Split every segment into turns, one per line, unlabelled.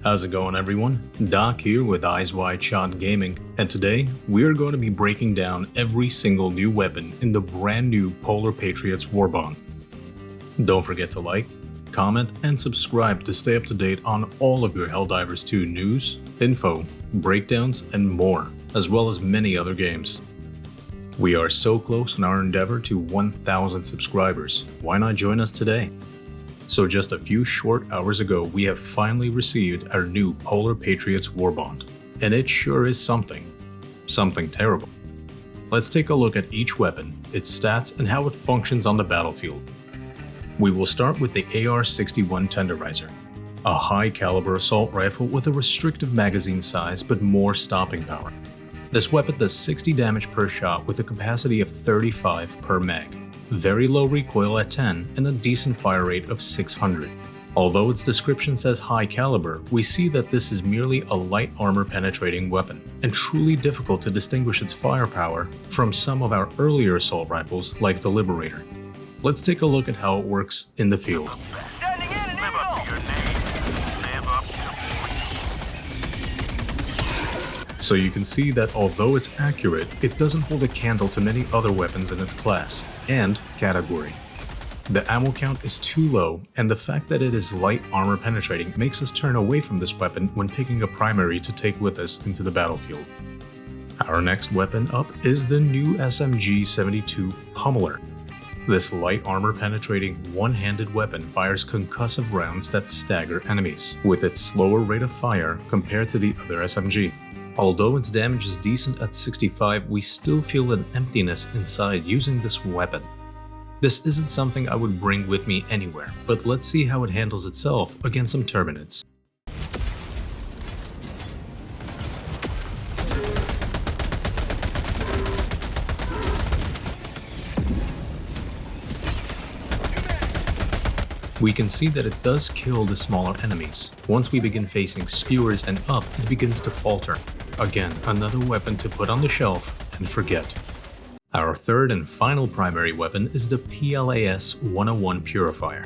How's it going, everyone? Doc here with Eyes Wide Shot Gaming, and today we are going to be breaking down every single new weapon in the brand new Polar Patriots Warbond. Don't forget to like, comment, and subscribe to stay up to date on all of your HellDivers 2 news, info, breakdowns, and more, as well as many other games. We are so close in our endeavor to 1,000 subscribers. Why not join us today? So just a few short hours ago, we have finally received our new Polar Patriots Warbond, and it sure is something. Something terrible. Let's take a look at each weapon, its stats, and how it functions on the battlefield. We will start with the AR61 Tenderiser, a high-caliber assault rifle with a restrictive magazine size but more stopping power. This weapon does 60 damage per shot with a capacity of 35 per mag. Very low recoil at 10 and a decent fire rate of 600. Although its description says high caliber, we see that this is merely a light armor penetrating weapon, and truly difficult to distinguish its firepower from some of our earlier assault rifles like the Liberator. Let's take a look at how it works in the field. So you can see that although it's accurate, it doesn't hold a candle to many other weapons in its class and category. The ammo count is too low, and the fact that it is light armor penetrating makes us turn away from this weapon when picking a primary to take with us into the battlefield. Our next weapon up is the new SMG72 Pummeler. This light armor penetrating one-handed weapon fires concussive rounds that stagger enemies, with its slower rate of fire compared to the other SMG. Although its damage is decent at 65, we still feel an emptiness inside using this weapon. This isn't something I would bring with me anywhere, but let's see how it handles itself against some Terminids. We can see that it does kill the smaller enemies. Once we begin facing spewers and up, it begins to falter. Again, another weapon to put on the shelf and forget. Our third and final primary weapon is the Plas101 Purifier.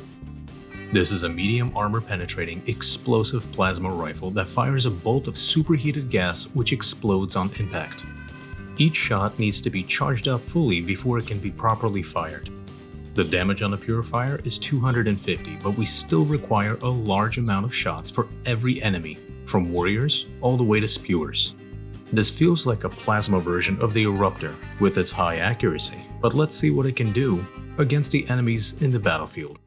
This is a medium armor penetrating explosive plasma rifle that fires a bolt of superheated gas which explodes on impact. Each shot needs to be charged up fully before it can be properly fired. The damage on the Purifier is 250, but we still require a large amount of shots for every enemy, from warriors all the way to spewers. This feels like a plasma version of the Eruptor with its high accuracy, but let's see what it can do against the enemies in the battlefield.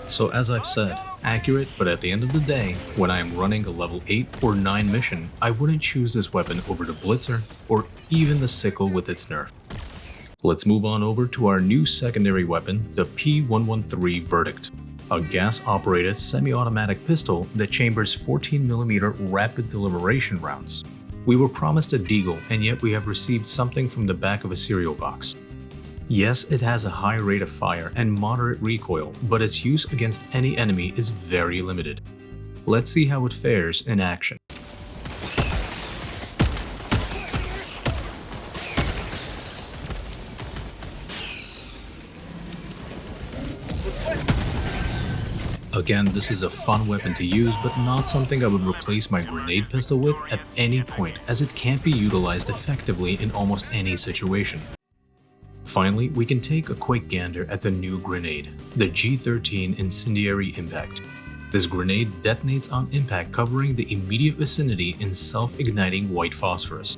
So as I've said, accurate, but at the end of the day, when I am running a level 8 or 9 mission, I wouldn't choose this weapon over the Blitzer or even the Sickle with its nerf. Let's move on over to our new secondary weapon, the P113 Verdict, a gas-operated semi-automatic pistol that chambers 14mm rapid deliberation rounds. We were promised a deagle, and yet we have received something from the back of a cereal box. Yes, it has a high rate of fire and moderate recoil, but its use against any enemy is very limited. Let's see how it fares in action. Again, this is a fun weapon to use, but not something I would replace my grenade pistol with at any point, as it can't be utilized effectively in almost any situation. Finally, we can take a quick gander at the new grenade, the G13 Incendiary Impact. This grenade detonates on impact, covering the immediate vicinity in self-igniting white phosphorus.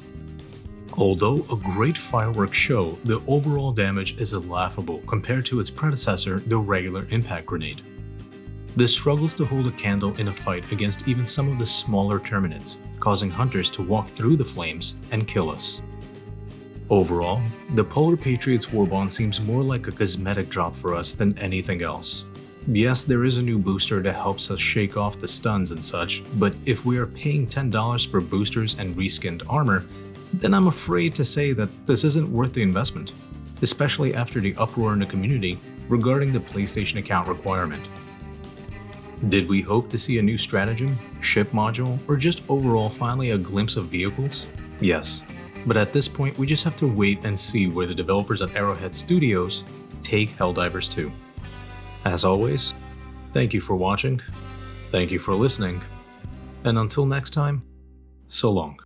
Although a great fireworks show, the overall damage is laughable compared to its predecessor, the regular impact grenade. This struggles to hold a candle in a fight against even some of the smaller Terminids, causing hunters to walk through the flames and kill us. Overall, the Polar Patriots Warbond seems more like a cosmetic drop for us than anything else. Yes, there is a new booster that helps us shake off the stuns and such, but if we are paying $10 for boosters and reskinned armor, then I'm afraid to say that this isn't worth the investment, especially after the uproar in the community regarding the PlayStation account requirement. Did we hope to see a new stratagem, ship module, or just overall finally a glimpse of vehicles? Yes, but at this point we just have to wait and see where the developers at Arrowhead Studios take HellDivers 2. As always, thank you for watching, thank you for listening, and until next time, so long.